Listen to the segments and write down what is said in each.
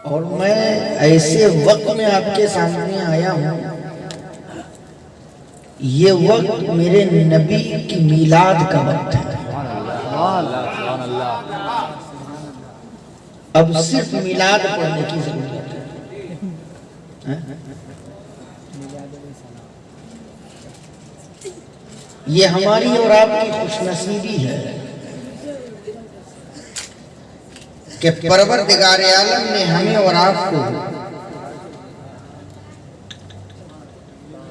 اور میں ایسے وقت میں آپ کے سامنے آیا ہوں، یہ وقت میرے نبی کی میلاد کا وقت ہے۔ اب صرف میلاد پڑھنے کی ضرورت ہے۔ یہ ہماری اور آپ کی خوش نصیبی ہے کہ پروردگار عالم نے ہمیں اور آپ کو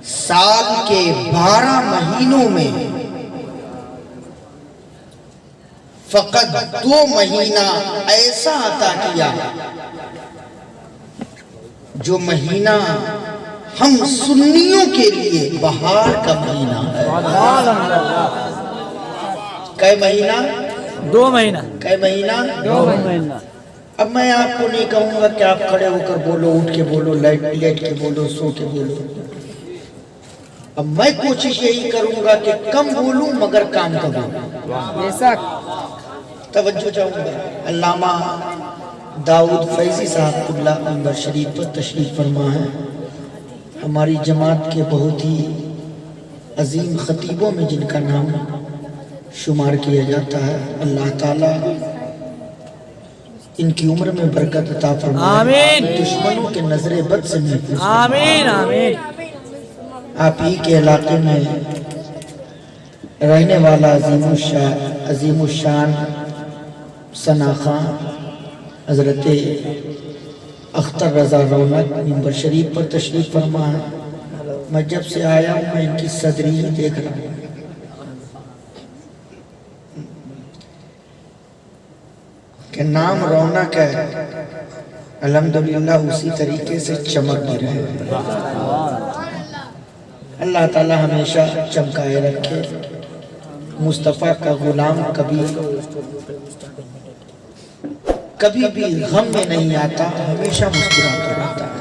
سال کے 12 مہینوں میں فقط 2 مہینہ ایسا عطا کیا جو مہینہ ہم سنیوں کے لیے بہار کا مہینہ ہے۔ کئے مہینہ؟ 2 مہینہ۔ کئے مہینہ؟ 2 مہینہ۔ اب میں آپ کو نہیں کہوں گا کہ آپ کھڑے ہو کر بولو، اٹھ کے بولو، لیٹ کے بولو، سو کے بولو۔ اب میں کوشش یہی کروں گا کہ کم بولوں مگر کام کا بولوں۔ توجہ چاہوں گا۔ علامہ داؤد فیضی صاحب قبلہ منبر شریف پر تشریف فرما ہے۔ ہماری جماعت کے بہت ہی عظیم خطیبوں میں جن کا نام شمار کیا جاتا ہے۔ اللہ تعالیٰ ان کی عمر میں برکت عطا فرمائے، آمین۔ دشمنوں کے نظر بد سے محفوظ فرمائے۔ آمین آمین۔ آپ ہی کے علاقے میں رہنے والا عظیم الشان ثنا خان حضرت اختر رضا رونق منبر شریف پر تشریف فرما ہے۔ میں جب سے آیا ہوں میں ان کی صدری ہی دیکھ رہا ہوں۔ کہ نام رونق ہے، الحمدللہ اسی طریقے سے چمک بھی رہے۔ اللہ تعالی ہمیشہ چمکائے رکھے۔ مصطفیٰ کا غلام کبھی بھی غم میں نہیں آتا، ہمیشہ مسکراتا رہتا ہے۔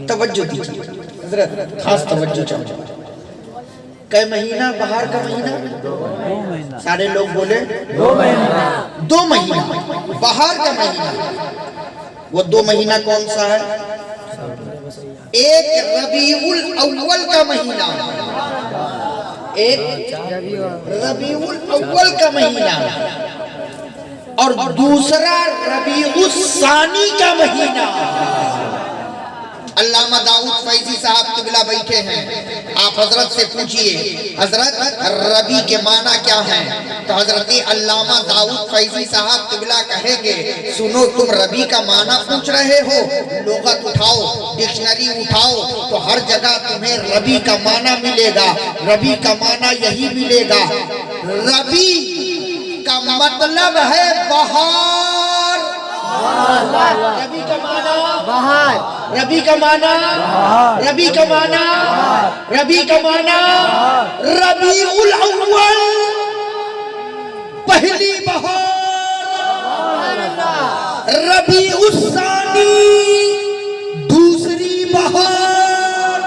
توجہ دیجیے حضرت، خاص توجہ چاہوں۔ کئے مہینہ؟ بہار کا مہینہ؟ سارے لوگ بولے 2 مہینہ۔ 2 مہینہ بہار کا مہینہ۔ وہ 2 مہینہ کون سا ہے؟ ایک ربیع الاول کا مہینہ، ایک ربیع الاول کا مہینہ، اور دوسرا ربیع الثانی کا مہینہ۔ علامہ داؤد فیضی صاحب قبلہ بیٹھے ہیں، آپ حضرت سے پوچھئے حضرت ربیع کے معنی کیا ہیں؟ تو حضرت علامہ داؤد فیضی صاحب قبلہ کہیں گے سنو تم ربیع کا معنی پوچھ رہے ہو، لغت اٹھاؤ، ڈکشنری اٹھاؤ تو ہر جگہ تمہیں ربیع کا معنی ملے گا۔ ربیع کا معنی یہی ملے گا، ربیع کا مطلب ہے بہار۔ ربیع کا معنی بہار، ربیع کا معنی ربیع کا معنی ربیع کا معنی ربیع الاول پہلی بہار، ربیع الثانی دوسری بہار۔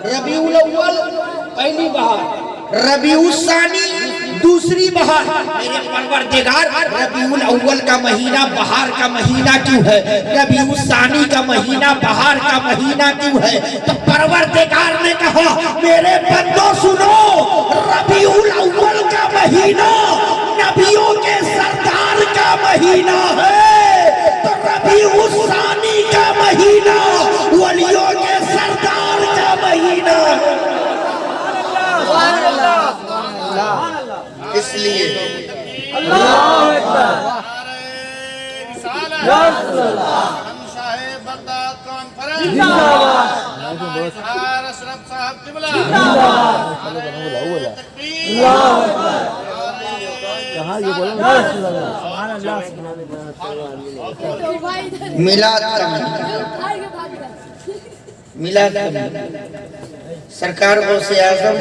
ربیع الاول پہلی بہار، ربیع الثانی دوسری بہار۔ میرے پروردگار ربیع الاول کا مہینہ بہار کا مہینہ کیوں ہے؟ ربیع الثانی کا مہینہ بہار کا مہینہ کیوں ہے؟ تو پروردگار نے کہا میرے بندوں سنو، ربیع الاول کا مہینہ نبیوں کے سردار کا مہینہ ہے، تو ربیع الثانی کا مہینہ ولیوں کے سردار کا مہینہ ہے۔ اس لیے اللہ اکبر۔ میلاد کا مہینہ، میلاد کا مہینہ، سرکار غوث اعظم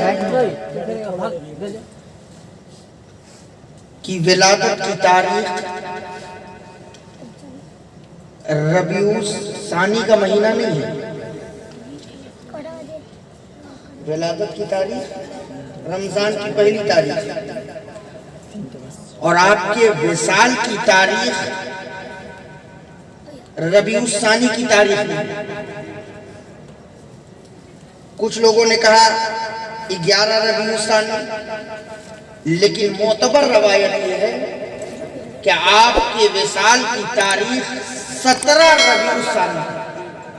کی ولادت کی تاریخ ربیع الثانی کا مہینہ نہیں ہے، ولادت کی تاریخ رمضان کی پہلی تاریخ، اور آپ کے وصال کی تاریخ ربیع الثانی کی تاریخ میں کچھ لوگوں نے کہا 11 ربیع الثانی، لیکن معتبر روایت یہ ہے کہ آپ کے وصال کی تاریخ 17 ربیع الثانی،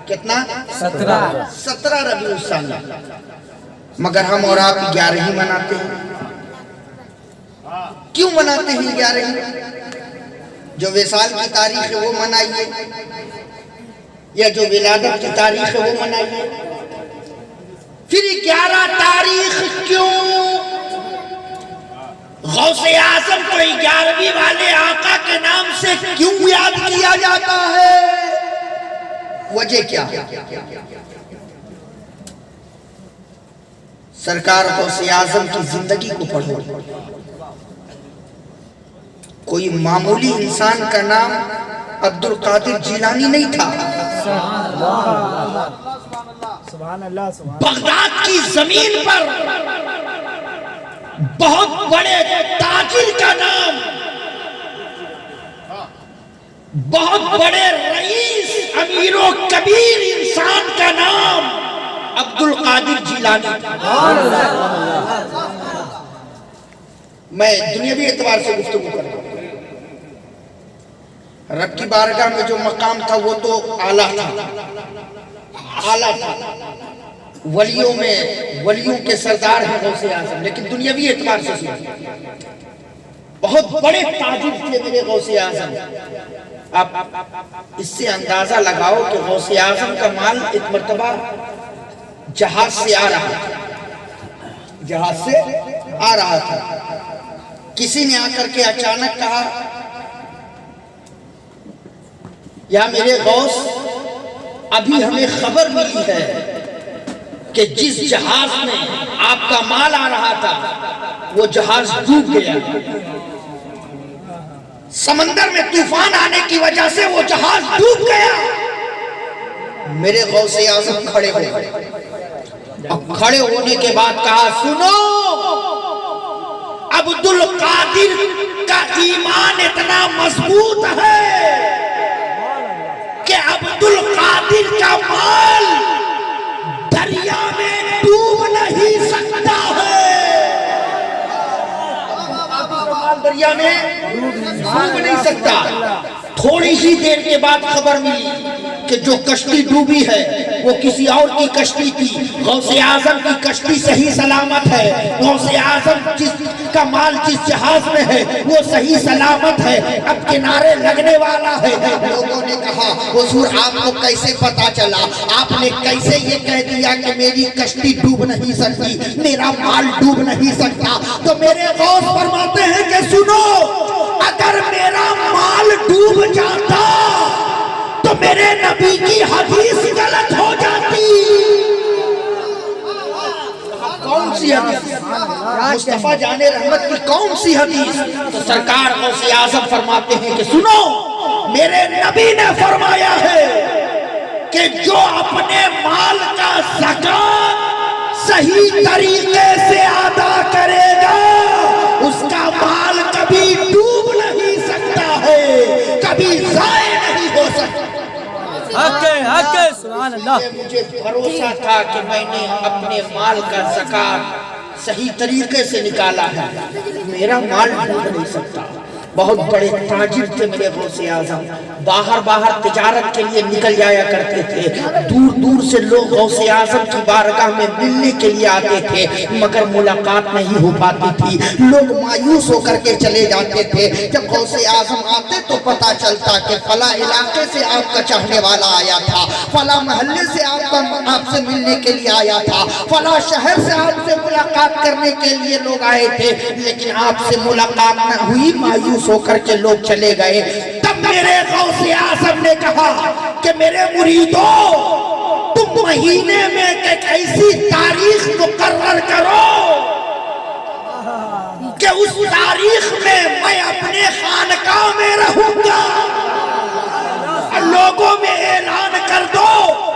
کتنا؟ 17 ربیع الثانی، مگر ہم اور آپ 11 ہی مناتے ہیں۔ کیوں مناتے ہیں 11 ہی؟ جو وصال کی تاریخ ہے وہ منائیے، یا جو ولادت کی تاریخ ہے وہ منائیے۔ پھر 11 تاریخ کیوں؟ غوث اعظم کو 11ویں والے آقا کے نام سے کیوں یاد کیا جاتا ہے؟ وجہ کیا؟ سرکار غوث اعظم کی زندگی کو پڑھو، کوئی معمولی انسان کا نام عبد القادر جیلانی نہیں تھا۔ بغداد کی زمین پر بہت بڑے تاجر کا نام، بہت بڑے رئیس امیر و کبیر انسان کا نام عبد القادر جیلانی تھا۔ میں دنیاوی اعتبار سے گفتگو کرتا ہوں، رب کی بارگاہ میں جو مقام تھا وہ تو اعلیٰ تھا، اعلیٰ تھا۔ ولیوں میں ولیوں کے سردار ہیں غوث اعظم، لیکن دنیاوی اعتبار سے سنیں، بہت بڑے تاجر تھے میرے غوث اعظم۔ آپ اس سے اندازہ لگاؤ کہ غوث اعظم کا مال ایک مرتبہ جہاز سے آ رہا تھا، جہاز سے آ رہا تھا، کسی نے آ کر کے اچانک کہا یا میرے غوث، ابھی ہمیں خبر ملی ہے کہ جس جہاز میں آپ کا مال آ رہا تھا وہ جہاز ڈوب گیا، سمندر میں طوفان آنے کی وجہ سے وہ جہاز ڈوب گیا۔ میرے غوث اعظم کھڑے ہوئے، اب کھڑے ہونے کے بعد کہا سنو، عبد القادر کا ایمان اتنا مضبوط ہے کہ عبد القادر کا مال دریا میں ڈوب نہیں سکتا ہے، دریا میں ڈوب نہیں سکتا۔ تھوڑی ہی دیر کے بعد خبر ملی کہ جو کشتی ڈوبی ہے وہ کسی اور کی کشتی تھی، غوث اعظم کی کشتی صحیح سلامت ہے، غوث اعظم جس کا مال جس جہاز میں ہے وہ صحیح سلامت ہے، اب کنارے لگنے والا ہے۔ لوگوں نے کہا حضور آپ کو کیسے پتا چلا؟ آپ نے کیسے یہ کہہ دیا کہ میری کشتی ڈوب نہیں سکتی، میرا مال ڈوب نہیں سکتا؟ تو میرے غوث فرماتے ہیں کہ سنو، اگر میرا مال ڈوب جاتا تو میرے نبی کی حدیث غلط ہو جاتی۔ کون سی حدیث؟ مصطفیٰ جان رحمت کی کون سی حدیث؟ تو سرکار غوث اعظم فرماتے ہیں کہ سنو، میرے نبی نے فرمایا ہے کہ جو اپنے مال کا زکات صحیح طریقے سے ادا کرے گا اس کا مال کبھی ڈوب نہیں سکتا ہے، کبھی ضائع نہیں ہو سکتا۔ حق ہے، سبحان اللہ۔ مجھے بھروسہ تھا کہ میں نے اپنے مال کا زکات صحیح طریقے سے نکالا ہے، میرا مال ڈوب نہیں سکتا۔ بہت بڑے تاجر تھے میرے غوث اعظم، باہر تجارت کے لیے نکل جایا کرتے تھے، دور دور سے لوگ غوث اعظم کی بارگاہ میں ملنے کے لیے آتے تھے، مگر ملاقات نہیں ہو پاتی تھی، لوگ مایوس ہو کر کے چلے جاتے تھے۔ جب غوث اعظم آتے تو پتا چلتا کہ فلاں علاقے سے آپ کا چاہنے والا آیا تھا، فلاں محلے سے آپ سے ملنے کے لیے آیا تھا، فلاں شہر سے آپ سے ملاقات کرنے کے لیے لوگ آئے تھے، لیکن آپ سے ملاقات نہ ہوئی، مایوس ہو کر کے لوگ چلے گئے۔ تب میرے غوث اعظم نے کہا کہ میرے مریدوں، تم مہینے میں ایک ایسی تاریخ مقرر کرو کہ اس تاریخ میں میں اپنے خانقاہ میں رہوں گا، لوگوں میں اعلان کر دو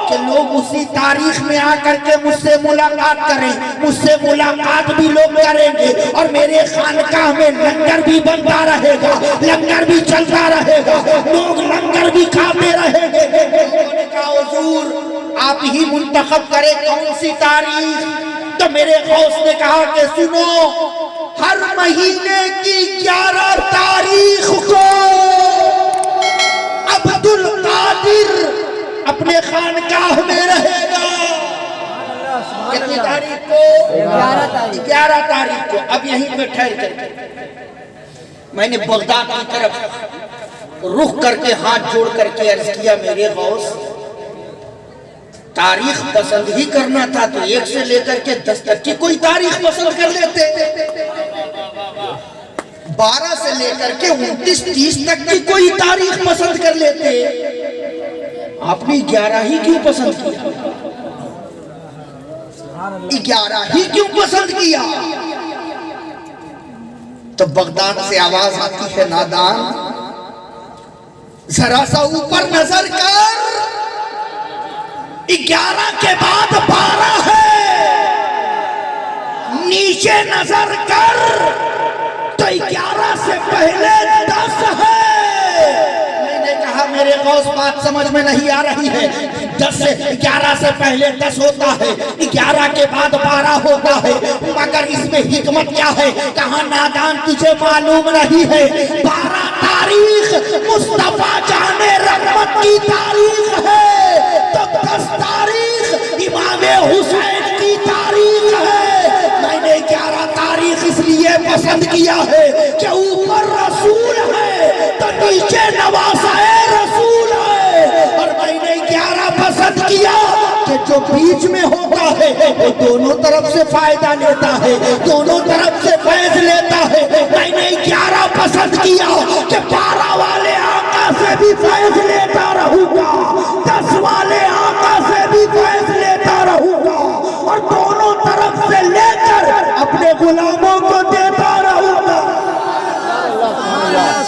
کہ لوگ اسی تاریخ میں آ کر کے مجھ سے ملاقات کریں. مجھ سے ملاقات بھی لوگ کریں گے اور میرے خانقاہ میں لنگر بھی بنتا رہے گا, لنگر بھی چلتا رہے گا, لوگ لنگر بھی کھاتے رہیں گے. لوگوں نے کہا حضور آپ ہی منتخب کریں کون سی تاریخ. تو میرے غوث نے کہا کہ سنو, ہر مہینے کی 11 تاریخ کو عبد القادر اپنے خانقاہ میں رہے گا. کتنی تاریخ کو؟ 11 تاریخ کو. اب یہیں پہ ٹھہر کر کے میں نے بغداد کی طرف رخ کر کے ہاتھ جوڑ کر کے عرض کیا, میرے غوث تاریخ پسند ہی کرنا تھا تو 1 سے لے کر کے 10 تک کی کوئی تاریخ پسند کر لیتے. 12 سے لے کر کے 29-30 تک کی کوئی تاریخ پسند کر لیتے. آپ نے 11 ہی کیوں پسند کیا؟ 11 ہی کیوں پسند کیا؟ تو بغداد سے آواز آتی ہے, نادان ذرا سا اوپر نظر کر, 11 کے بعد 12 ہے, نیچے نظر کر تو 11 سے پہلے 10 ہے. میں نے کہا میرے غوث بات سمجھ میں نہیں آ رہی ہے. 11 سے پہلے 10 ہوتا ہے, 11 کے بعد 12 ہوتا ہے, مگر اس میں حکمت کیا ہے؟ کہاں نادان تجھے معلوم نہیں ہے, 12 تاریخ مصطفیٰ جان رحمت کی تاریخ ہے, تو 10 تاریخ امام حسین کی تاریخ ہے. میں نے 11 تاریخ اس لیے پسند کیا ہے کہ اوپر رسول ہے تو نیچے نواسائے رسول ہے, اور میں نے 11 پسند کیا کہ جو بیچ میں ہوتا ہے وہ دونوں طرف سے فائدہ لیتا ہے, دونوں طرف سے فیض لیتا ہے. میں نے 11 پسند کیا کہ 12 والے آقا سے بھی فیض لیتا رہوں گا, 10 والے آقا سے بھی فیض لیتا رہوں گا, اور دونوں طرف سے لے کر اپنے غلاموں کو دیتا رہوں گا. سبحان اللہ,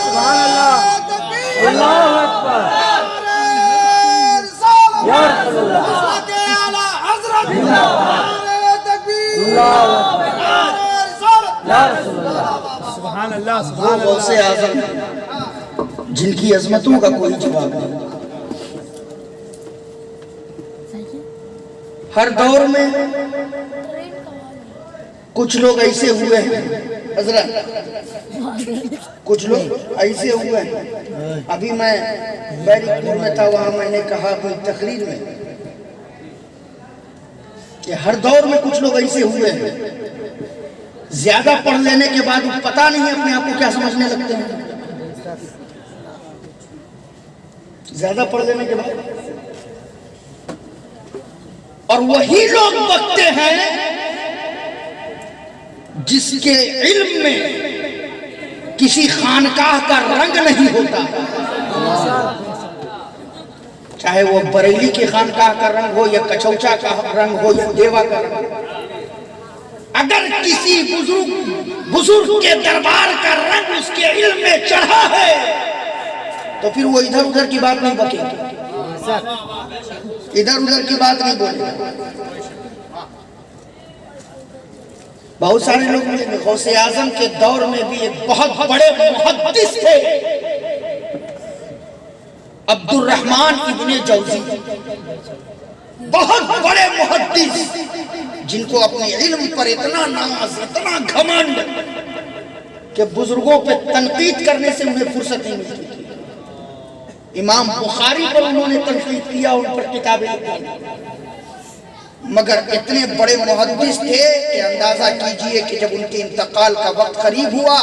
اللہ اکبر, یا رسول اللہ, سبحان اللہ, سبحان وہ غوث اعظم جن کی عظمتوں کا کوئی جواب نہیں. ہر دور میں کچھ لوگ ایسے ہوئے ہیں حضرت, کچھ لوگ ایسے ہوئے ہیں. ابھی میں بیرک پور میں تھا, وہاں میں نے کہا کوئی تقریر میں کہ ہر دور میں کچھ لوگ ایسے ہوئے ہیں, زیادہ پڑھ لینے کے بعد پتہ نہیں اپنے آپ کو کیا سمجھنے لگتے ہیں. زیادہ پڑھ لینے کے بعد اور وہی لوگ بکتے ہیں جس کے علم میں کسی خانقاہ کا رنگ نہیں ہوتا, چاہے وہ بریلی کی خانقاہ کا رنگ ہو یا کچوچا کا رنگ ہو یا دیوا کا رنگ. اگر کسی بزرگ کے دربار کا رنگ اس کے علم میں چڑھا ہے تو پھر وہ ادھر ادھر کی بات نہیں بکے گا, ادھر ادھر کی بات نہیں بولے گا. بہت سارے لوگ ملیں گے. غوث اعظم کے دور میں بھی ایک بہت بڑے محدث تھے, عبد الرحمن ابن جوزی, بہت بڑے محدث جن کو اپنے علم پر اتنا ناز, اتنا گھمنڈ کہ بزرگوں پہ تنقید کرنے سے انہیں فرصت نہیں ملتی. امام بخاری پر انہوں نے تنقید کیا, ان پر کتابیں لکھی, مگر اتنے بڑے محدث تھے کہ اندازہ کیجئے کہ جب ان کے انتقال کا وقت قریب ہوا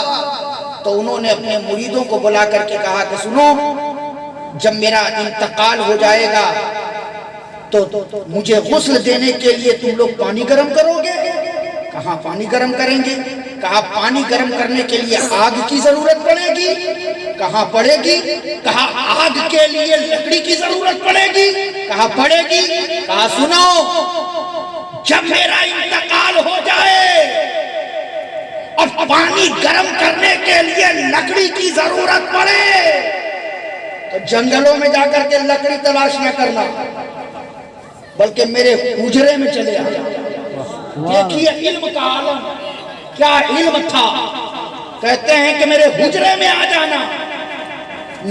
تو انہوں نے اپنے مریدوں کو بلا کر کے کہا کہ سنو, جب میرا انتقال ہو جائے گا تو مجھے غسل دینے کے لیے تم لوگ پانی گرم کرو گے. کہاں پانی گرم کریں گے؟ کہا پانی گرم کرنے کے لیے آگ کی ضرورت پڑے گی. کہاں پڑے گی؟ کہا آگ کے لیے لکڑی کی ضرورت پڑے گی. کہا پڑے گی. کہا سنو, جب میرا انتقال ہو جائے اور پانی گرم کرنے کے لیے لکڑی کی ضرورت پڑے تو جنگلوں میں جا کر کے لکڑی تلاش نہ کرنا, بلکہ میرے حجرے میں چلے آیا۔ دیکھیے علم کا عالم، کیا علم تھا۔ کہتے ہیں کہ میرے حجرے میں آ جانا،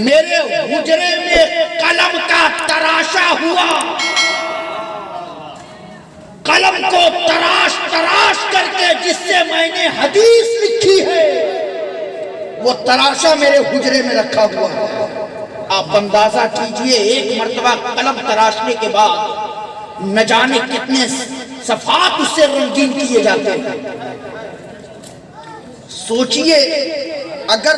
میرے حجرے میں قلم کا تراشا ہوا، قلم کو تراش تراش کر کے جس سے میں نے حدیث لکھی ہے وہ تراشا میرے حجرے میں رکھا ہوا ہے۔ آپ اندازہ کیجئے ایک مرتبہ قلم تراشنے کے بعد نہ جانے کتنے صفحات اس سے رنگین کیے جاتے ہیں۔ سوچئے اگر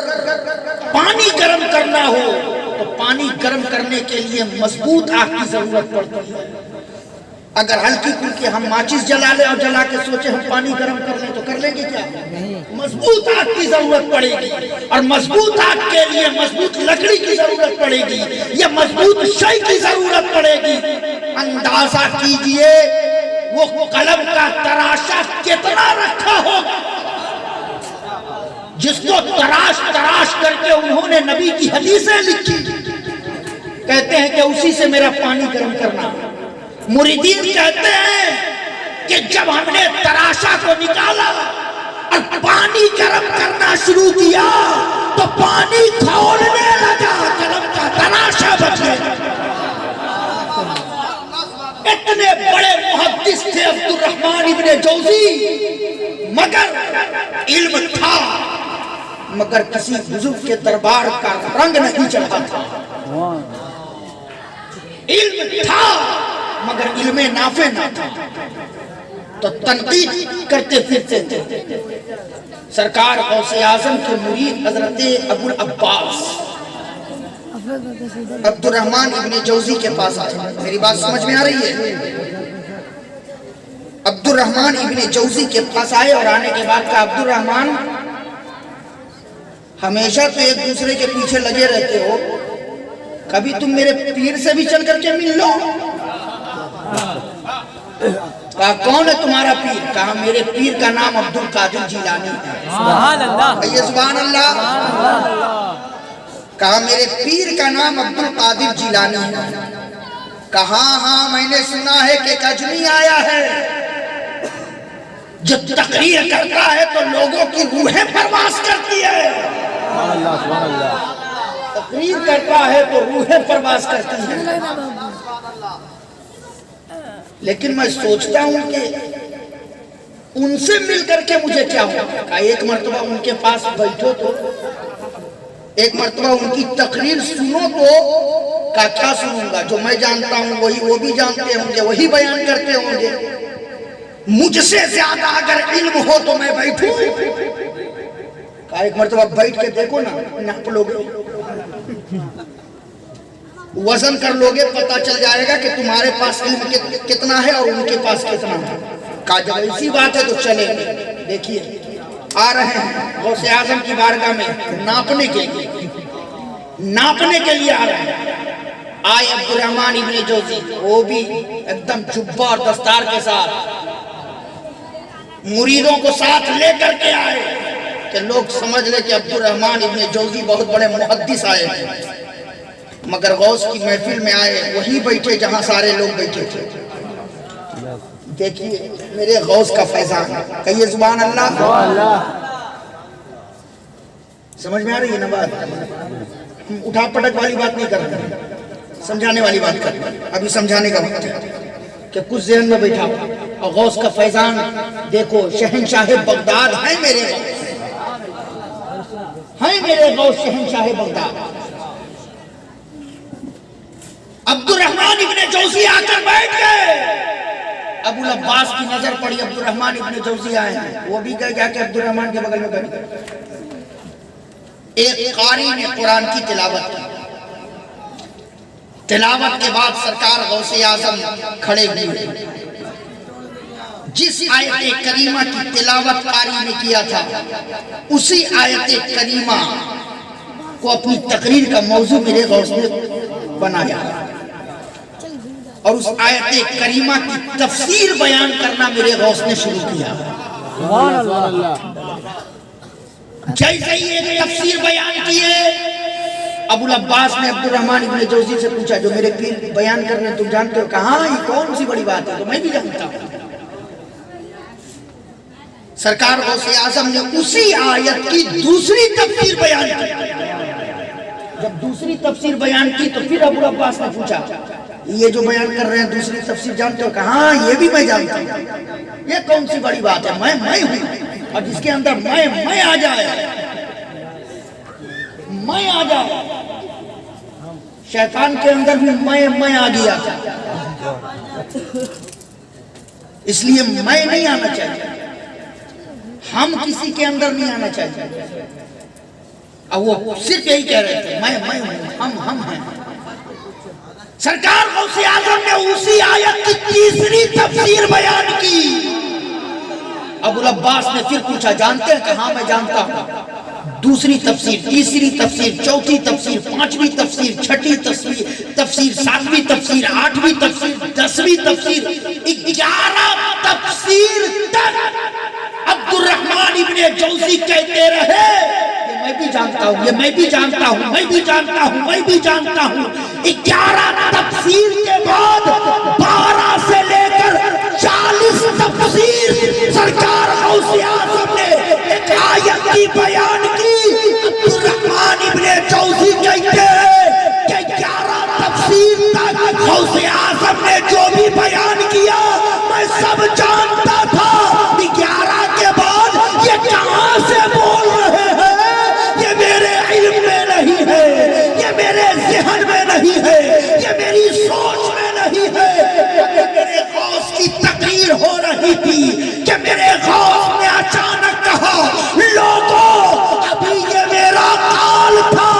پانی گرم کرنا ہو تو پانی گرم کرنے کے لیے مضبوط آگ کی ضرورت پڑتی ہے۔ اگر ہلکی پھلکی ہم ماچس جلا لیں اور جلا کے سوچیں ہم پانی گرم کر لیں تو کر لیں گے کیا؟ مضبوط آگ کی ضرورت پڑے گی، اور مضبوط آگ کے لیے مضبوط لکڑی کی ضرورت پڑے گی، یا مضبوط شے کی ضرورت پڑے گی۔ اندازہ کیجئے وہ قلم کا تراشا کتنا رکھا ہوگا جس کو تراش تراش کر کے انہوں نے نبی کی حدیثیں لکھی۔ کہتے ہیں کہ اسی سے میرا پانی گرم کرنا۔ مریدین کہتے ہیں کہ جب ہم نے تراشا کو نکالا اور پانی گرم کرنا شروع کیا تو پانی کھولنے لگا، قلم کا تراشا بچ گیا۔ اتنے بڑے محدث تھے عبد الرحمن ابن جوزی، مگر علم تھا، مگر کسی بزرگ کے دربار کا رنگ نہیں چڑھا تھا۔ علم تھا مگر علم نافع نہ تھا، تو تنقید کرتے پھرتے تھے۔ سرکار غوث اعظم کے مرید حضرت ابو العباس عبد الرحمن ابن جوزی کے پاس آئے۔ میری بات سمجھ میں آ رہی ہے؟ عبد الرحمن ابن جوزی کے پاس آئے اور آنے کے بعد کہا عبد الرحمن ہمیشہ تو ایک دوسرے کے پیچھے لگے رہتے ہو، کبھی تم میرے پیر سے بھی چل کر کے مل لو۔ کہا کون ہے تمہارا پیر؟ کہا میرے پیر کا نام عبد القادر جیلانی ہے۔ سبحان اللہ، کہیے سبحان اللہ۔ کہا میرے پیر کا نام عبد القادر جیلانی ہے۔ کہا ہاں میں نے سنا ہے کہ کجنی آیا ہے، جب تقریر کرتا ہے تو لوگوں کی روحیں پرواز کرتی ہے۔ تقریر کرتا ہے تو روحیں پرواز کرتی ہیں۔ لیکن میں سوچتا ہوں کہ ان سے مل کر کے مجھے کیا ہوگا۔ کہا ایک مرتبہ ان کے پاس بیٹھو تو، ایک مرتبہ ان کی تقریر سنو تو۔ کہا کیا سنوں گا؟ جو میں جانتا ہوں وہی وہ بھی جانتے ہوں گے، وہی بیان کرتے ہوں گے، مجھ سے زیادہ اگر علم ہو تو میں بیٹھوں۔ کہا ایک مرتبہ بیٹھ کے دیکھو نا، ناپ لوگے، وزن کر لوگے، پتہ چل جائے گا کہ تمہارے پاس علم کتنا ہے اور ان کے پاس کتنا ہے۔ کہا جب ایسی بات ہے تو چلیں گے۔ دیکھیے آ رہے ہیں غوث اعظم کی بارگاہ میں ناپنے کے لیے آ رہے ہیں۔ آئے عبد الرحمن ابن جوزی، وہ بھی ایک دم جبہ اور دستار کے ساتھ، مریدوں کو ساتھ لے کر کے آئے کہ لوگ سمجھ لے کہ عبد الرحمن ابن جوزی بہت بڑے محدث آئے ہیں، مگر غوث کی محفل میں آئے وہی بیٹھے جہاں سارے لوگ بیٹھے تھے۔ دیکھیے میرے غوث کا فیضان، کہیے سبحان اللہ۔ سمجھ میں آ رہی ہے نا بات؟ اٹھا پٹک والی بات نہیں کر رہے، سمجھانے والی بات کر رہے۔ ابھی سمجھانے کا وقت ہے کہ کچھ ذہن میں بیٹھا اور غوث کا فیضان دیکھو۔ شہنشاہ بغداد ہیں میرے غوث، ہیں میرے غوث شہنشاہ بغداد۔ عبد الرحمن ابن جوزی آ کر بیٹھ گئے۔ ابو العباس کی نظر پڑی، عبد الرحمن ابن جوزی آئے ہیں، وہ بھی گئے جا کے عبد الرحمن کے بغل میں بیٹھ گئے۔ ایک قاری نے قرآن کی تلاوت کی، تلاوت کے بعد سرکار غوث اعظم کھڑے ہوئے۔ جس آیت کریمہ کی تلاوت قاری نے کیا تھا اسی آیت کریمہ کو اپنی تقریر کا موضوع میرے غوث نے بنایا، اور اس آیت کریمہ کی تفسیر بیان کرنا میرے غوث نے شروع کیا۔ جیسے ہی ایک تفسیر بیان کیے ابو العباس نے عبد الرحمن ابن جوزی سے پوچھا جو میرے پیر بیان کر رہے ہیں تم جانتے ہو؟ کہاں یہ کون سی بڑی بات ہے؟ تو میں بھی جانتا ہوں۔ سرکار غوث اعظم نے اسی آیت کی دوسری تفسیر بیان کی۔ جب دوسری تفسیر بیان کی تو پھر ابو العباس نے پوچھا یہ جو بیان کر رہے ہیں دوسری تفسیر جانتے ہو؟ کہاں یہ بھی میں جانتا ہوں۔ یہ کون سی بڑی بات ہے؟ میں ہوں، اور جس کے اندر میں آ جائے، میں آ جائے۔ شیطان کے اندر بھی میں آ گیا، اس لیے میں نہیں آنا چاہیے، ہم کسی کے اندر نہیں آنا چاہیے۔ اب وہ صرف یہی کہہ رہے تھے میں ہوں، ہم ہیں۔ سرکار غوث اعظم نے اسی آیت کی تیسری تفسیر بیان کی۔ ابو العباس نے پھر پوچھا جانتے ہیں؟ کہاں میں جانتا ہوں۔ دوسری تفسیر، تیسری تفسیر، چوتھی تفسیر، پانچویں تفسیر، چھٹی تفسیر، ساتویں تفسیر، آٹھویں تفسیر، 10ویں تفسیر، 11 تفسیر تک عبد الرحمن ابن جوزی کہتے رہے یہ میں بھی جانتا ہوں، یہ میں بھی جانتا ہوں، میں بھی جانتا ہوں، میں بھی جانتا ہوں۔ 11 تفسیر کے بعد 12 سے لے کر 40 تفسیر سرکار غوث اعظم نے ایک آیت کی بیان کی۔ عبد الرحمن ابن جوزی کہتے ہیں کہ 11 تفسیر تک غوث اعظم نے جو بھی بیان کیا میں سب جانتا تھا۔ 11 کے بعد یہ کہاں سے بول رہے ہیں؟ یہ میرے علم میں نہیں ہے، یہ میرے ذہن میں نہیں ہے، یہ میری سوچ میں نہیں ہے۔ میرے غوث کی تقریر ہو رہی تھی کہ میرے غوث نے اچانک کہا لوگوں ابھی یہ میرا قال تھا،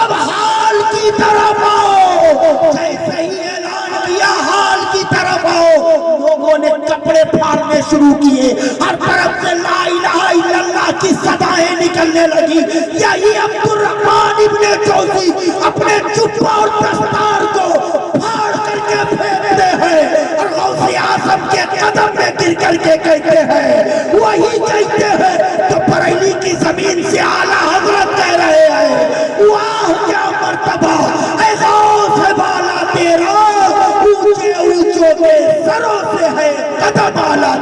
اب حال کی طرف آؤ۔ جیسے ہی اعلان کیا حال کی طرف آؤ، لوگوں نے کپڑے پھاڑنے شروع کیے، ہر طرف سے لا الہ الا اللہ کی صدایں نکلنے لگی۔ یہی عبد الرحمن ابن جوزی اپنے جبہ اور دستار کو پھاڑ کر کے پھینکتے ہیں اور غوث اعظم کے قدم میں گر کر کے کہتے ہیں، وہی کہتے ہیں تو بریلی کی زمین سے اعلیٰ حضرت کہہ رہے ہیں واہ کیا مرتبہ اے غوث بالا تیرا، اونچے اونچوں کے سروں سے ہے قدم اعلیٰ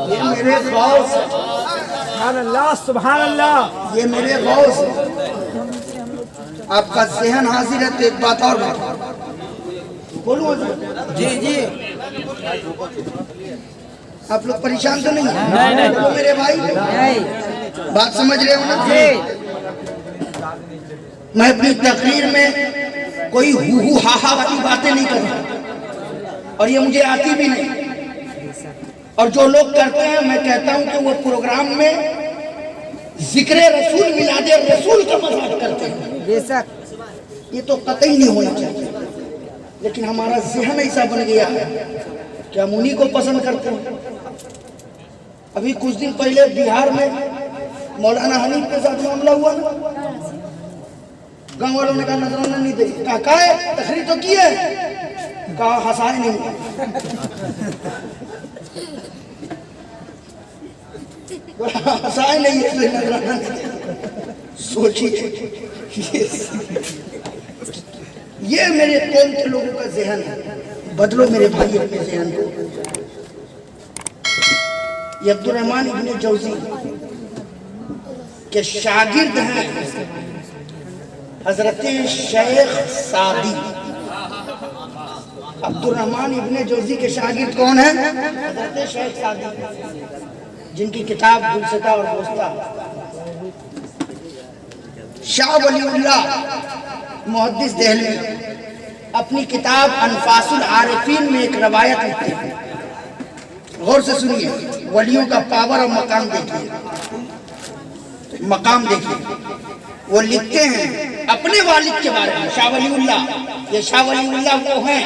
یہ میرے غوث، سبحان اللہ، سبحان اللہ، یہ میرے غوث۔ آپ کا ذہن حاضر ہے تو ایک بات اور بولوں جی آپ لوگ پریشان تو نہیں ہیں؟ بولو میرے بھائی، بات سمجھ رہے ہو نا؟ میں اپنی تقریر میں کوئی ہو ہا والی باتیں نہیں کرتا اور یہ مجھے آتی بھی نہیں، اور جو لوگ کرتے ہیں میں کہتا ہوں کہ وہ پروگرام میں ذکر رسول میلاد رسول کا مذاق کرتے ہیں۔ یہ تو قطعی نہیں ہونا چاہیے، لیکن ہمارا ذہن ایسا بن گیا ہے کہ ہم انہی کو پسند کرتے ہیں۔ ابھی کچھ دن پہلے بہار میں مولانا حنیف کے ساتھ معاملہ ہوا نا، گاؤں والوں نے کہا نذرانہ نہیں دے، کہا ہے تقریر تو کی ہے، کہا ہنسائے نہیں، ہنسائے نہیں ہے اسے نذرانہ نہیں دے۔ سوچیے یہ میرے قوم کے لوگوں کا ذہن ہے، بدلو میرے بھائی اپنے ذہن کو۔ یہ عبد الرحمن ابن جوزی کے شاگرد ہیں حضرت شیخ سعدی۔ عبد الرحمن ابن جوزی کے شاگرد کون ہیں؟ حضرت شیخ سعدی، جن کی کتاب گلستہ اور بوستہ۔ شاہ ولی اللہ محدث دہلوی اپنی کتاب انفاس العارفین میں ایک روایت لکھتے ہیں، غور سے سنیے، ولیوں کا پاور اور مقام دیکھیے، مقام دیکھیے۔ وہ لکھتے ہیں اپنے والد کے بارے میں، شاہ ولی اللہ، یہ شاہ ولی اللہ وہ ہیں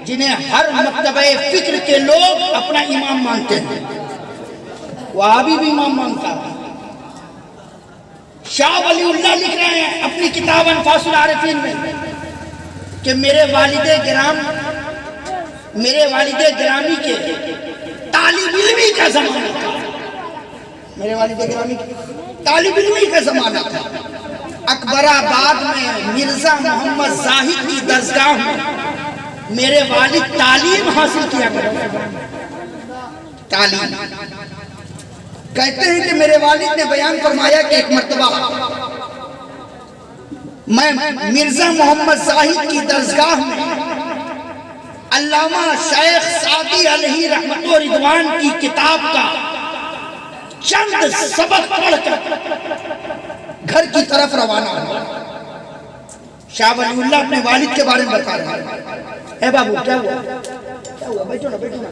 جنہیں ہر مکتبہ فکر کے لوگ اپنا امام مانتے ہیں، وہابی بھی امام مانتا ہے۔ شاہ ولی اللہ لکھ رہے ہیں اپنی کتاب انفاس العارفین میں کہ میرے والد گرامی کے طالب علمی کا زمانہ تھا، میرے والد گرامی کے طالب علمی کا زمانہ تھا. اکبر آباد میں مرزا محمد زاہد کی درسگاہ میں میرے والد تعلیم حاصل کیا کرتے تھے. تعلیم کہتے ہیں کہ میرے والد نے بیان فرمایا کہ ایک مرتبہ میں مرزا محمد زاہد کی درسگاہ میں علامہ شیخ سعدی علیہ رحمت و رضوان کی کتاب کا چند سبق پڑھ کر گھر کی طرف روانہ ہوا. شاہ ولی اللہ اپنے والد کے بارے میں بتا رہے ہیں. اے بابو کیا ہوا؟ کیا ہوا؟ بیٹھو نا بیٹھو نا،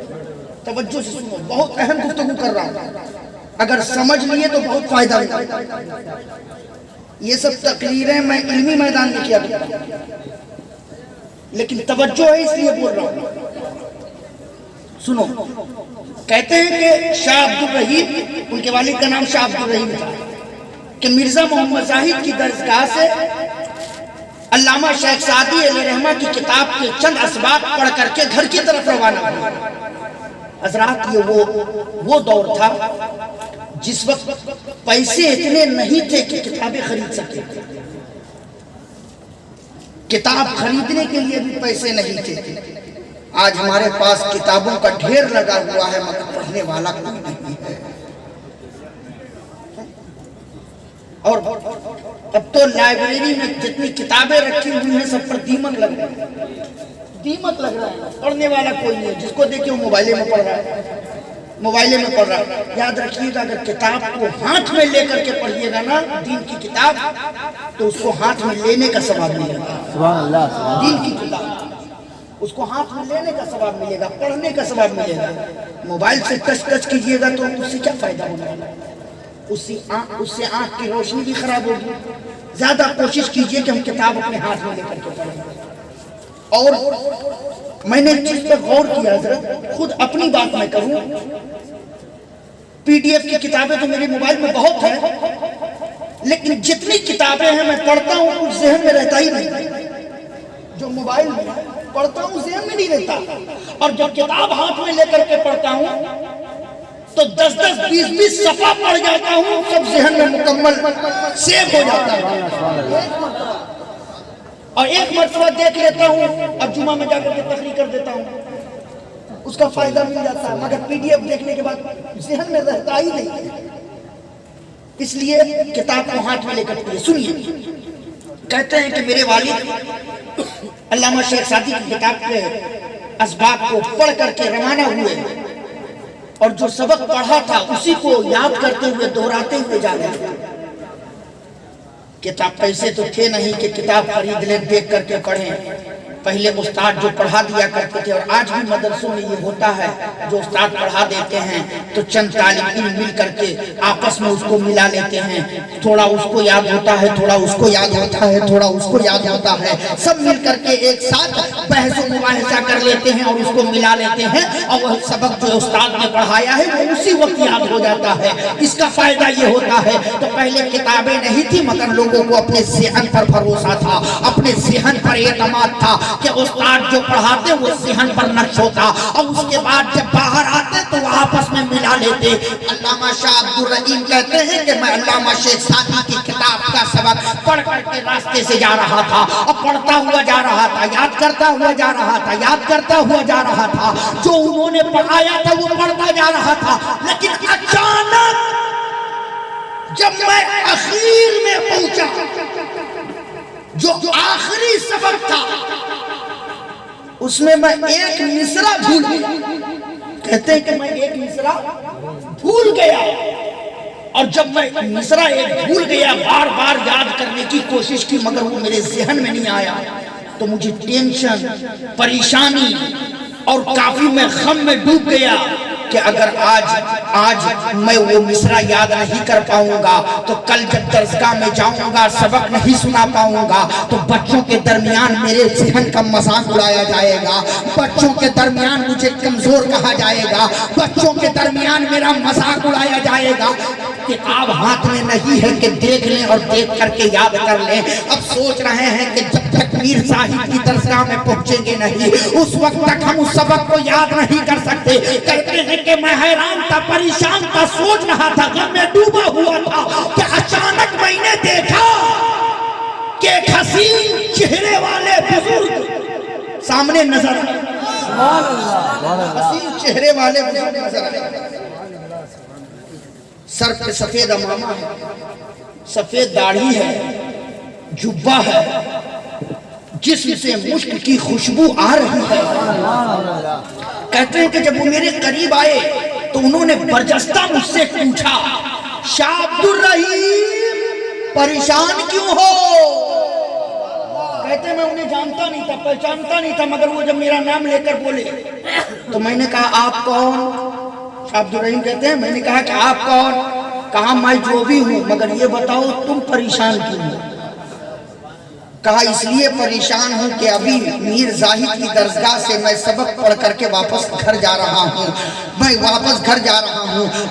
توجہ سے سنو، بہت اہم گفتگو کر رہا ہوں. اگر سمجھ لیے تو بہت فائدہ ہوگا. یہ سب تقریریں میں علمی میدان میں کیا کرتا ہوں، لیکن توجہ ہے اس لیے بول رہا ہوں. سنو، کہتے ہیں کہ شاہ عبدالرحیم، ان کے والد کا نام شاہ عبدالرحیم تھا، کہ مرزا محمد زاہد کی درسگاہ سے علامہ شیخ سعدی علیہ رحمہ کی کتاب کے چند اسباق پڑھ کر کے گھر کی طرف روانہ ہوئے. حضرات یہ وہ دور تھا جس وقت پیسے اتنے نہیں تھے کہ کتابیں خرید سکے. کتاب خریدنے کے لیے بھی پیسے نہیں تھے. آج ہمارے پاس کتابوں کا ڈھیر لگا ہوا ہے مگر پڑھنے والا کوئی نہیں ہے. اور اب تو لائبریری میں جتنی کتابیں رکھی ہوئی ہیں سب پر دیمک لگ رہا ہے. دیمک لگ رہا ہے، پڑھنے والا کوئی نہیں ہے. جس کو دیکھیں وہ موبائلے میں پڑھ رہا ہے، موبائلے میں پڑھ رہا ہے. یاد رکھیے گا اگر کتاب کو ہاتھ میں لے کر کے پڑھیے گا نا دین کی کتاب، تو اس کو ہاتھ میں لینے کا ثواب ملے گا. سبحان اللہ. دین کی کتاب اس کو ہاتھ میں لینے کا ثواب ملے گا، پڑھنے کا ثواب ملے گا. موبائل سے ٹچ کیجئے گا تو اس سے کیا فائدہ ہوگا؟ اس سے آنکھ کی روشنی بھی خراب ہوگی. زیادہ کوشش کیجئے کہ ہم کتاب اپنے ہاتھ میں لے کر کے پڑھیں. اور میں نے اس چیز پر غور کیا حضرت، خود اپنی بات میں کروں، پی ڈی ایف کی کتابیں تو میرے موبائل میں بہت ہیں، لیکن جتنی کتابیں ہیں میں پڑھتا ہوں کچھ ذہن میں رہتا ہی نہیں. جو موبائل میں پڑھتا ہوں ذہن میں نہیں رہتا، اور جب کتاب ہاتھ میں لے کر کے پڑھتا ہوں تو 10-10 20-20 صفحہ پڑھ جاتا ہوں، سب ذہن میں مکمل سیو ہو جاتا ہے. اور ایک مرتبہ دیکھ لیتا ہوں اور جمعہ میں جا کر کے تقریر کر دیتا ہوں، اس کا فائدہ مل جاتا ہے. مگر پی ڈی ایف دیکھنے کے بعد ذہن میں رہتا ہی نہیں. اس لیے کتاب کو ہاتھ میں لے کر کے سنیے. کہتے ہیں کہ میرے والد علامہ شیخ سعدی کی کتاب کے اسباق کو پڑھ کر کے روانہ ہوئے، اور جو سبق پڑھا تھا اسی کو یاد کرتے ہوئے دہراتے ہوئے جا رہے تھے. کتاب پیسے تو تھے نہیں کہ کتاب خرید لیں دیکھ کر کے پڑھیں. پہلے استاد جو پڑھا دیا کرتے تھے، اور آج بھی مدرسوں میں یہ ہوتا ہے، جو استاد پڑھا دیتے ہیں تو چند طالب علم مل کر کے آپس میں اس کو ملا لیتے ہیں. تھوڑا اس کو یاد ہوتا ہے، تھوڑا اس کو یاد ہوتا ہے، تھوڑا اس کو یاد ہوتا ہے. سب مل کر کے ایک ساتھ بحث و مباحثہ کر لیتے ہیں اور اس کو ملا لیتے ہیں، اور وہ سبق جو استاد نے پڑھایا ہے وہ اسی وقت یاد ہو جاتا ہے. اس کا فائدہ یہ ہوتا ہے تو پہلے کتابیں نہیں تھی مگر لوگوں کو اپنے ذہن پر بھروسہ تھا، اپنے ذہن پر اعتماد تھا کہ استاد جو پڑھاتے وہ ذہن پر نقش ہوتا، اور اس کے بعد جب باہر آتے تو وہ آپس میں ملا لیتے. علامہ شاہ عبدالرحیم کہتے ہیں کہ میں علامہ شیخ سعدی کی کتاب کا سبق پڑھ کر کے راستے سے جا رہا تھا، اور پڑھتا ہوا جا رہا تھا، یاد کرتا ہوا جا رہا تھا، یاد کرتا ہوا جا رہا تھا. جو انہوں نے پڑھایا تھا وہ پڑھتا جا رہا تھا. لیکن اچانک جب میں اخیر میں پہنچا، جو آخری سبق تھا اس میں ایک مصرع بھول گیا. کہتے ہیں کہ میں ایک مصرع بھول گیا، اور جب میں مصرع ایک بھول گیا بار بار یاد کرنے کی کوشش کی مگر وہ میرے ذہن میں نہیں آیا، تو مجھے ٹینشن، پریشانی اور کافی میں غم میں ڈوب گیا کہ اگر آج میں وہ مصرع یاد نہیں کر پاؤں گا تو کل جب درسگاہ میں جاؤں گا سبق نہیں سنا پاؤں گا تو بچوں کے درمیان میرے ذہن کا مذاق اڑایا جائے گا، بچوں کے درمیان مجھے کمزور کہا جائے گا، بچوں کے درمیان میرا مذاق اڑایا جائے گا. کتاب ہاتھ میں نہیں ہے کہ دیکھ لیں اور دیکھ کر کے یاد کر لیں. اب سوچ رہے ہیں کہ جب تک میر زاہد کی درسگاہ میں پہنچیں گے نہیں، اس وقت تک ہم اس سبق کو یاد نہیں کر سکتے۔ کہتے ہیں کہ میں حیران تھا، پریشان تھا، سوچ رہا تھا، غم میں ڈوبا ہوا تھا کہ اچانک میں نے دیکھا کہ ایک حسین چہرے والے بزرگ سامنے نظر آئے۔ حسین چہرے والے بزرگ نظر آئے، سر پہ سفید امامہ ہے، سفید داڑھی ہے، جبہ ہے، جسم سے مشک کی خوشبو آ رہی ہے۔ کہتے ہیں کہ جب وہ میرے قریب آئے تو انہوں نے برجستہ مجھ سے پوچھا، شاہ عبدالرحیم پریشان کیوں ہو؟ کہتے ہیں میں انہیں جانتا نہیں تھا، پہچانتا نہیں تھا، مگر وہ جب میرا نام لے کر بولے تو میں نے کہا آپ کون؟ شاہ عبدالرحیم کہتے ہیں میں نے کہا کہ آپ کون؟ کہا میں جو بھی ہوں، مگر یہ بتاؤ تم پریشان کیوں ہو؟ کہا اس لیے پریشان ہوں کہ ابھی میر زاہد کی درسگاہ سے میں سبق پڑھ کر کے واپس گھر جا رہا ہوں،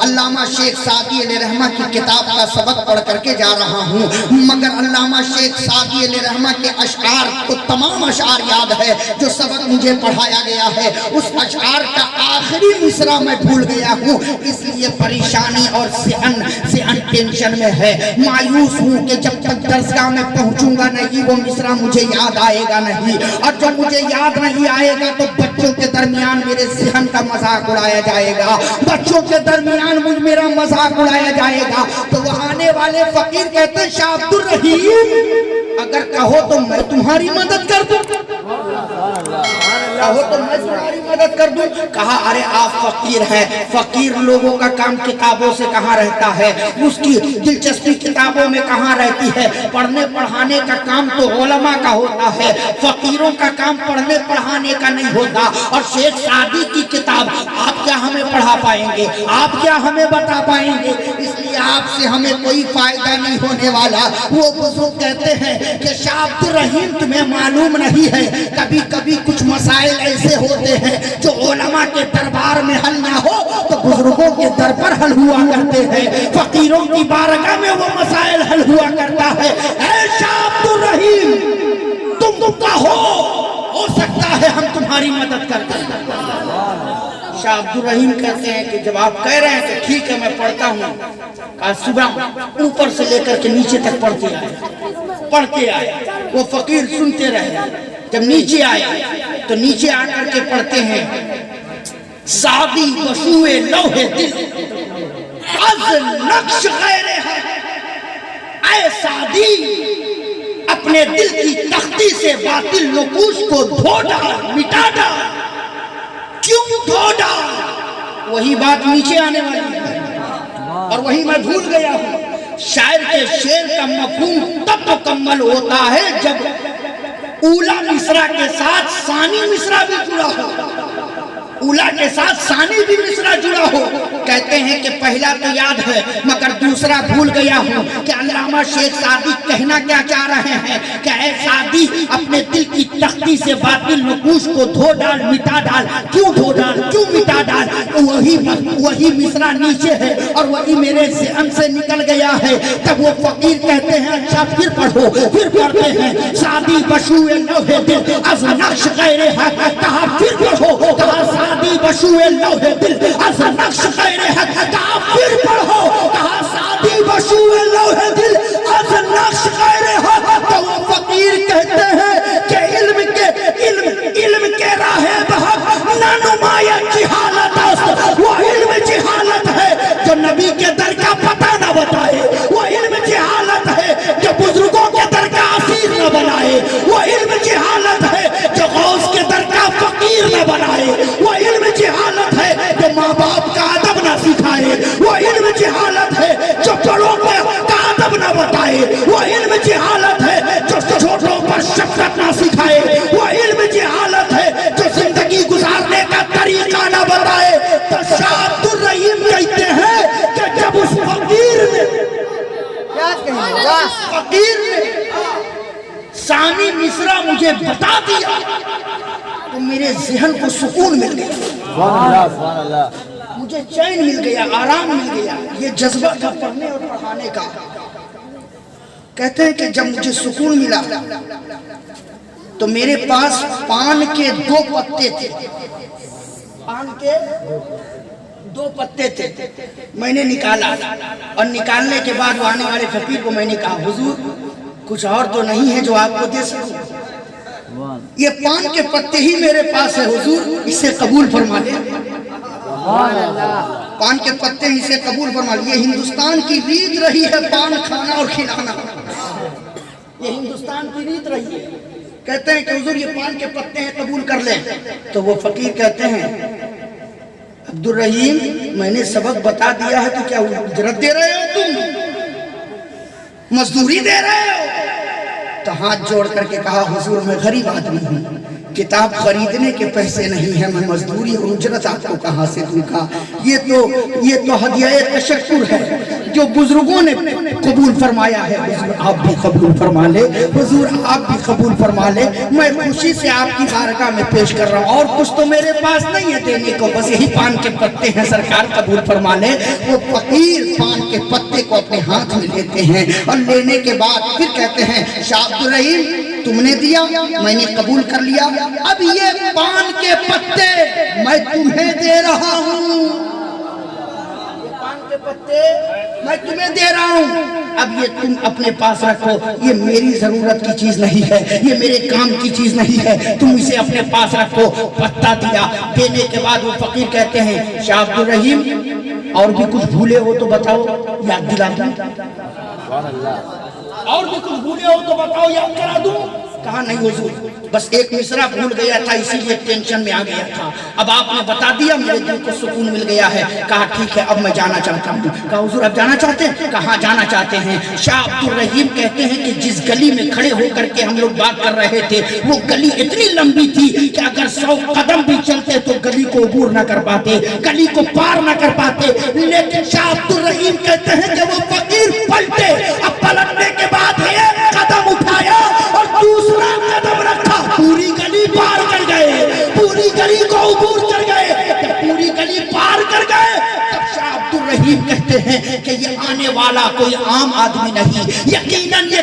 علامہ شیخ سعدی علیہ رحمہ کی کتاب کا سبق پڑھ کر کے جا رہا ہوں، مگر علامہ شیخ سعدی علیہ رحمہ کے اشعار تو تمام اشعار یاد ہے جو سبق مجھے پڑھایا گیا ہے، اس اشعار کا آخری مصرع میں بھول گیا ہوں، اس لیے پریشانی اور ذہن ٹینشن میں ہے، مایوس ہوں کہ جب تک درسگاہ میں پہنچوں گا نہیں وہ مصرع مجھے یاد آئے گا نہیں، اور جب مجھے یاد نہیں آئے گا تو بچوں کے درمیان میرے ذہن کا مذاق اڑایا جائے گا، بچوں کے درمیان میرا مذاق اڑایا جائے گا۔ تو وہ آنے والے فقیر کہتے ہیں شاہ عبدالرحیم اگر کہو تو میں تمہاری مدد کر دوں، کہو تو میں تمہاری مدد کر دوں۔ کہا ارے آپ فقیر ہیں، فقیر لوگوں کا کام کتابوں سے کہاں رہتا ہے، اس کی دلچسپی کتابوں میں کہاں رہتی ہے، پڑھنے پڑھانے کا کام تو علماء کا ہوتا ہے، فقیروں کا کام پڑھنے پڑھانے کا نہیں ہوتا، اور شیخ سعدی کی کتاب آپ کیا ہمیں پڑھا پائیں گے، آپ کیا ہمیں بتا پائیں گے، اس لیے آپ سے ہمیں کوئی فائدہ نہیں ہونے والا۔ وہ بزرگ کہتے ہیں کہ شاہ عبدالرحیم تمہیں معلوم نہیں ہے، کبھی کبھی کچھ مسائل ایسے ہوتے ہیں جو علماء کے دربار میں حل نہ ہو تو بزرگوں کے در پر حل ہوا کرتے ہیں، فقیروں کی بارگاہ میں وہ مسائل حل ہوا کرتا ہے۔ اے شاہ عبدالرحیم تم کا ہو سکتا ہے ہم تمہاری مدد کرتے ہیں۔ شاہ عبدالرحیم کہتے ہیں کہ جب آپ کہہ رہے ہیں کہ ٹھیک ہے میں پڑھتا ہوں، کہا صبح اوپر سے لے کر کے نیچے تک پڑھتے آئے، وہ فقیر سنتے رہے، جب نیچے آئے تو نیچے آ کر کے پڑھتے ہیں سعدی بشوئے لوح دل از نقش غیر ہے، اے سعدی اپنے دل کی تختی سے باطل نقوش کو دھو ڈال، مٹا ڈال، کیوں دھو ڈال؟ وہی بات نیچے آنے والی ہے اور وہی میں بھول گیا ہوں۔ شاعر کے شعر کا مفہوم تب مکمل ہوتا ہے جب اولا مصرع کے ساتھ ثانی مصرع بھی جڑا ہو، اولا کے ساتھ ثانی بھی مصرع جڑا ہو۔ کہتے ہیں کہ پہلا تو یاد ہے مگر دوسرا بھول گیا ہوں کہ علامہ شیخ سعدی کہنا کیا چاہ رہے ہیں کہ اے سعدی اپنے دل کی تختی سے باطل نقوش کو دھو ڈال، مٹا ڈال، کیوں دھو ڈال، کیوں مٹا ڈال؟ وہی مصرع نیچے ہے اور وہی میرے ذہن سے نکل گیا ہے۔ تب وہ فقیر کہتے ہیں اچھا پھر پڑھو، پھر پڑھتے ہیں سعدی بشوئے لوح دل از نقش غیر حق، کہا پھر پڑھو، کہا سعدی بشوئے لوح دل از نقش غیر حق، کہا پھر پڑھو، کہا سعدی بشوئے لوح دل از نقش غیر حق۔ تو وہ فقیر کہتے ہیں کہ علم کے راہ بحق نہ نمایاں جہالت است، وہ علم جہالت ہے جو نبی کے در کا پتہ نہ بتائے، وہ علم جہالت ہے جو بزرگوں کے در کا اسیر نہ بنائے، وہ علم جہالت ہے جو غوث کے در کا فقیر نہ بنائے، وہ علم جہالت ہے جو ماں باپ کا ادب نہ سکھائے، وہ علم جہالت ہے جو بڑوں کا ادب نہ بتائے، وہ علم جہالت ہے جو چھوٹوں پر شفقت نہ سکھائے، وہ علم جہالت ہے جو زندگی گزارنے کا طریقہ نہ بتائے۔ تو شاہ عبدالرحیم کہتے ہیں کہ جب اس فقیر نے ثانی مصرع مجھے بتا دیا تو میرے ذہن کو سکون مل گیا، مجھے چین مل گیا، آرام مل گیا۔ یہ جذبہ تھا پڑھنے اور پڑھانے کا۔ کہتے ہیں کہ جب مجھے سکون ملا تو میرے پاس پان کے 2 پتے تھے، پان کے 2 پتے تھے، میں نے نکالا، اور نکالنے کے بعد وہ آنے والے فقیر کو میں نے کہا حضور کچھ اور تو نہیں ہے جو آپ کو دے سکوں؟ یہ پان کے پتے ہی میرے پاس ہے حضور، اسے قبول فرما لیں۔ پان کے پتے اسے قبول فرما لیں۔ یہ ہندوستان کی ریت رہی ہے پان کھانا اور کھلانا، یہ ہندوستان کی ریت رہی ہے۔ کہتے ہیں کہ حضور یہ پان کے پتے ہیں قبول کر لیں، تو وہ فقیر کہتے ہیں عبدالرحیم میں نے سبق بتا دیا ہے تو کیا اجرت دے رہے ہو، تم مزدوری دے رہے ہو؟ تو ہاتھ جوڑ کر کے کہا حضور میں غریب آدمی ہوں، کتاب خریدنے کے پیسے نہیں ہیں، میں مزدوری اور اجرت آپ کو کہاں سے دوں گا؟ یہ تو ہدیہ تشکر ہے جو بزرگوں نے قبول فرمایا ہے، حضور آپ بھی قبول فرما لے، حضور آپ بھی قبول فرما لے، میں خوشی سے آپ کی بارگاہ میں پیش کر رہا ہوں، اور کچھ تو میرے پاس نہیں ہے دینے کو، بس یہی پان کے پتے ہیں، سرکار قبول فرما لے۔ وہ فقیر پان کے پتے کو اپنے ہاتھ میں لیتے ہیں، اور لینے کے بعد پھر کہتے ہیں شاہ عبدالرحیم تم نے دیا میں نے قبول کر لیا، اب یہ پان کے پتے میں تمہیں دے رہا ہوں، یہ پان کے پتے میں تمہیں دے رہا ہوں، اب یہ تم اپنے پاس رکھو، یہ میری ضرورت کی چیز نہیں ہے، یہ میرے کام کی چیز نہیں ہے، تم اسے اپنے پاس رکھو۔ پتا دیا، دینے کے بعد وہ فقیر کہتے ہیں شاہ عبدالرحیم اور بھی کچھ بھولے ہو تو بتاؤ یاد دلا دوں، اور بھی کچھ بھولے ہو تو بتاؤ یاد کرا دوں؟ کہا نہیں حضور بس ایک مصرع بھول گیا تھا اسی لیے ٹینشن میں آ گیا تھا، اب آپ نے بتا دیا میرے دل کو سکون مل گیا ہے۔ کہا ٹھیک ہے اب میں جانا چاہتا ہوں۔ کہا حضور اب جانا چاہتے ہیں؟ کہاں جانا چاہتے ہیں؟ شاہ عبدالرحیم کہتے ہیں کہ جس گلی میں کھڑے ہو کر کے ہم لوگ بات کر رہے تھے وہ گلی اتنی لمبی تھی کہ اگر 100 قدم بھی چلتے تو گلی کو عبور نہ کر پاتے، گلی کو پار نہ کر پاتے، لیکن شاہ عبدالرحیم کہتے ہیں کہ وہ فقیر پلٹے، اب پلٹنے کے بعد ایک قدم اٹھایا اور دوسرا قدم رکھا، پوری گلی پار کر گئے، پوری گلی کو عبور کر گئے، جب پوری گلی پار کر گئے تب شاہ عبدالرحیم کہتے ہیں کہ یہ آنے والا کوئی عام آدمی نہیں، یقیناً یہ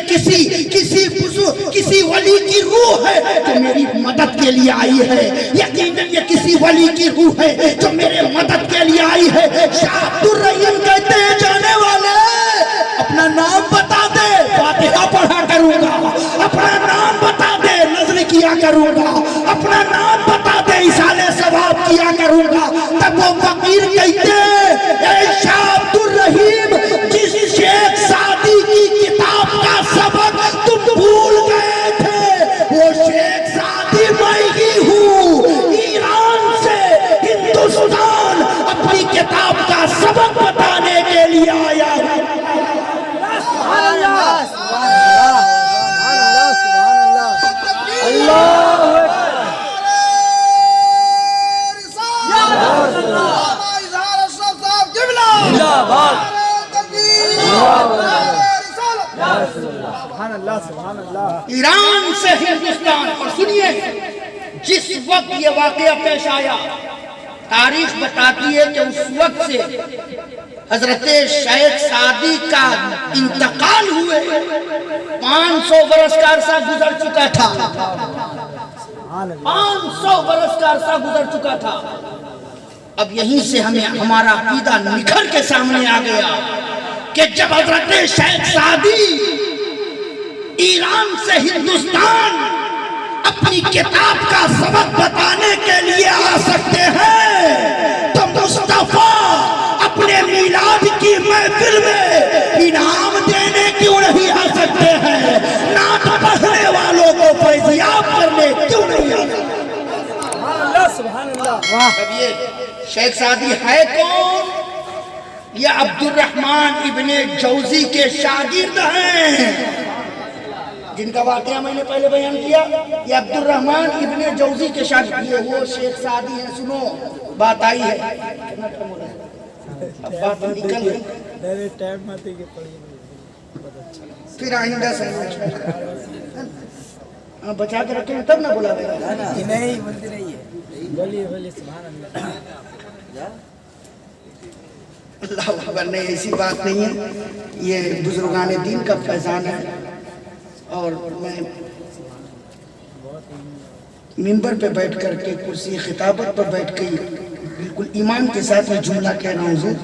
کسی ولی کی روح ہے جو میری مدد کے لیے آئی ہے، یقیناً یہ کسی ولی کی روح ہے جو میرے مدد کے لیے آئی ہے۔ شاہ عبدالرحیم کہتے ہیں جانے والے اپنا نام بتا دے، فاتحہ پڑھا کروں گا، اپنا نام بتا دے نظر کیا کروں گا، اپنا نام بتا دے اِسالِ ثواب کیا کروں گا۔ تب وہ فقیر کہتے ہیں اے شاہ عبدالرحیم جس شیخ سعدی کی کتاب کا سبق تم بھول گئے تھے وہ شیخ سعدی میں ہی ہوں، ایران سے ہندوستان اپنی کتاب کا سبق بتانے کے لیے آیا ہوں۔ ایران سے ہندوستان، اور سنیے جس وقت یہ واقعہ پیش آیا تاریخ بتاتی ہے کہ اس وقت سے حضرت شیخ سعدی کا انتقال ہوئے 500 برس کا عرصہ گزر چکا تھا، 500 برس کا عرصہ گزر چکا تھا۔ اب یہیں سے ہمیں ہمارا عقیدہ نکھر کے سامنے آ گیا کہ جب حضرت شیخ سعدی ایران سے ہندوستان اپنی کتاب کا سبق بتانے کے لیے آ سکتے ہیں تو مصطفیٰ اپنے میلاد کی محفل میں انعام دینے کیوں نہیں آ سکتے ہیں؟ نعت پڑھنے والوں کو فیضیاب کرنے کیوں نہیں آ سکتے؟ سبحان اللہ۔ اب یہ شیخ سعدی ہے کون؟ یہ عبدالرحمن ابن جوزی کے شاگرد ہیں جن کا واقعہ میں نے پہلے بیان کیا۔ یہ عبدالرحمن ابن جوزی کے شاگرد، یہ وہ شیخ سعدی ہیں۔ سنو بات آئی ہے، اب بات نکل گئی، پھر آئندہ سے بچا کے رکھیں تب نہ بلا گا۔ نہیں بولتے نہیں ہے، بولیے بولیے سبحان اللہ۔ اللہ اکبر، نہیں ایسی بات نہیں ہے، یہ بزرگان دین کا فیضان ہے، اور میں منبر پہ بیٹھ کر کے کرسی خطابت پر بیٹھ کے بالکل ایمان کے ساتھ میں جملہ کہہ رہا ہوں حضور،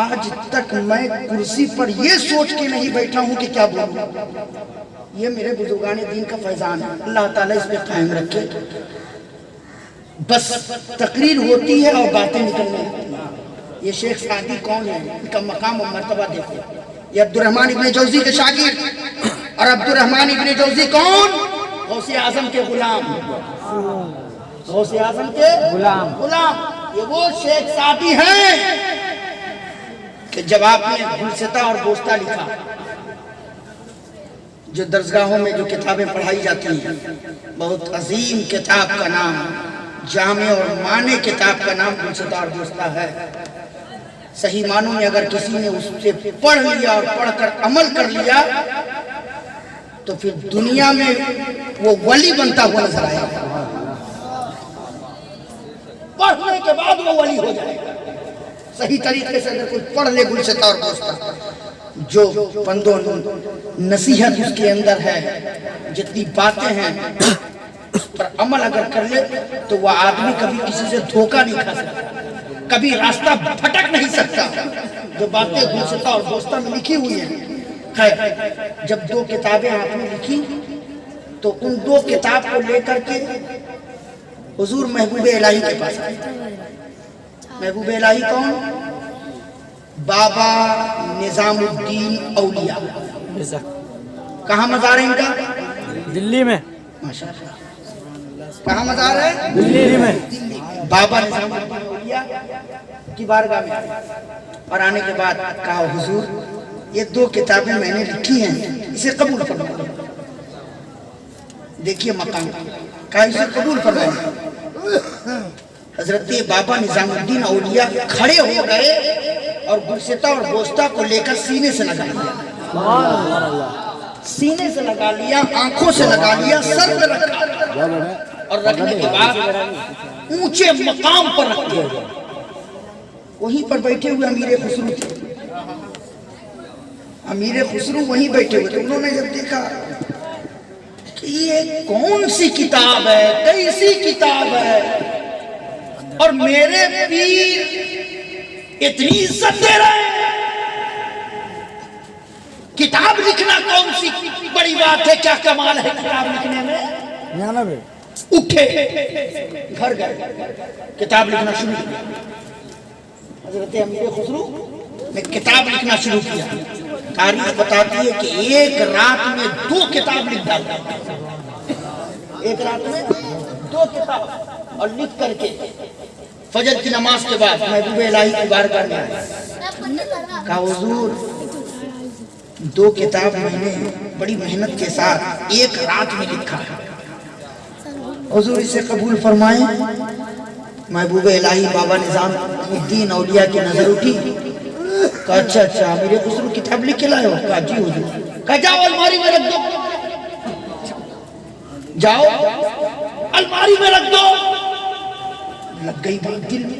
آج تک میں کرسی پر یہ سوچ کے نہیں بیٹھا ہوں کہ کیا بولوں۔ یہ میرے بزرگان دین کا فیضان ہے، اللہ تعالیٰ اس پہ قائم رکھے۔ بس تقریر ہوتی ہے اور باتیں نکلنے لگتی ہیں۔ یہ شیخ سعدی کون ہے، ان کا مقام و مرتبہ دیکھو۔ یہ عبدالرحمن ابن جوزی کے شاگرد، اور عبدالرحمن ابن جوزی کون؟ غوث اعظم کے غلام، غوث اعظم کے غلام۔ یہ وہ شیخ سعدی ہیں کہ جب آپ نے گلستہ اور بوستہ لکھا، جو درسگاہوں میں جو کتابیں پڑھائی جاتی ہیں، بہت عظیم کتاب کا نام، جامع اور معنی کتاب کا نام گلستہ اور بوستہ ہے۔ صحیح معنوں میں اگر کسی نے اس سے پڑھ لیا اور پڑھ کر عمل کر لیا تو پھر دنیا میں وہ ولی بنتا ہوا نظر آئے گا، پڑھنے کے بعد وہ ولی ہو جائے گا۔ صحیح طریقے سے اگر کوئی پڑھ لے گلستہ اور بوستہ، جو پند و نصیحت اس کے اندر ہے، جتنی باتیں ہیں اس پر عمل اگر کر لے تو وہ آدمی کبھی کسی سے دھوکہ نہیں کھا سکتا، کبھی راستہ بھٹک نہیں سکتا۔ جو باتیں گلستہ اور بوستہ میں لکھی ہوئی ہیں، جب دو کتابیں آپ نے لکھی تو ان دو کتاب کو لے کر کے حضور محبوب الہی کے پاس آئے۔ محبوب الہی کون؟ بابا نظام الدین اولیاء۔ کہاں مزار ہے ان کا؟ دلی میں۔ کہاں مزار ہے؟ دلی میں۔ بابا نظام الدین اولیاء کی بارگاہ میں آئے اور آنے کے بعد کہا حضور یہ دو کتابیں میں نے لکھی ہیں، اسے قبول فرمائیں۔ دیکھیے مقام، کہا اسے قبول فرمائیں۔ حضرت بابا نظام الدین اولیاء کھڑے ہو گئے اور گلستہ اور بوستہ کو لے کر سینے سے لگا لیا، سینے سے لگا لیا، آنکھوں سے لگا لیا، سر پہ رکھا اور رکھنے کے بعد اونچے مقام پر رکھ دیا۔ وہیں پر بیٹھے ہوئے امیر خسرو تھے، امیر خسرو وہیں بیٹھے ہوئے تھے۔ انہوں نے جب دیکھا کہ یہ کون سی کتاب ہے، کیسی کتاب ہے، اور میرے پیر اتنی عزت دے رہے ہیں، کتاب لکھنا کون سی بڑی بات ہے، کیا کمال ہے کتاب لکھنے میں۔ اٹھے گھر گئے، کتاب لکھنا شروع کیا۔ حضرت امیر خسرو نے کتاب لکھنا شروع کیا۔ تاریخ بتاتی ہے کہ ایک رات میں 2 کتاب لکھ ڈالتا، ایک رات میں 2 کتاب، اور لکھ کر کے فجر کی نماز کے بعد محبوب الہی کی بارگاہ میں آیا، کہا حضور 2 کتاب میں نے بڑی محنت کے ساتھ ایک رات میں لکھا ہے، حضور اسے قبول فرمائیں۔ محبوب الہی بابا نظام الدین اولیاء کی نظر اٹھی، کہا اچھا اچھا میرے خسرو کتاب لکھ کے لائے ہو؟ کہا جی حضور۔ کہا جاؤ الماری میں رکھ دو، جاؤ الماری میں رکھ دو۔ لگ گئی بات دل میں،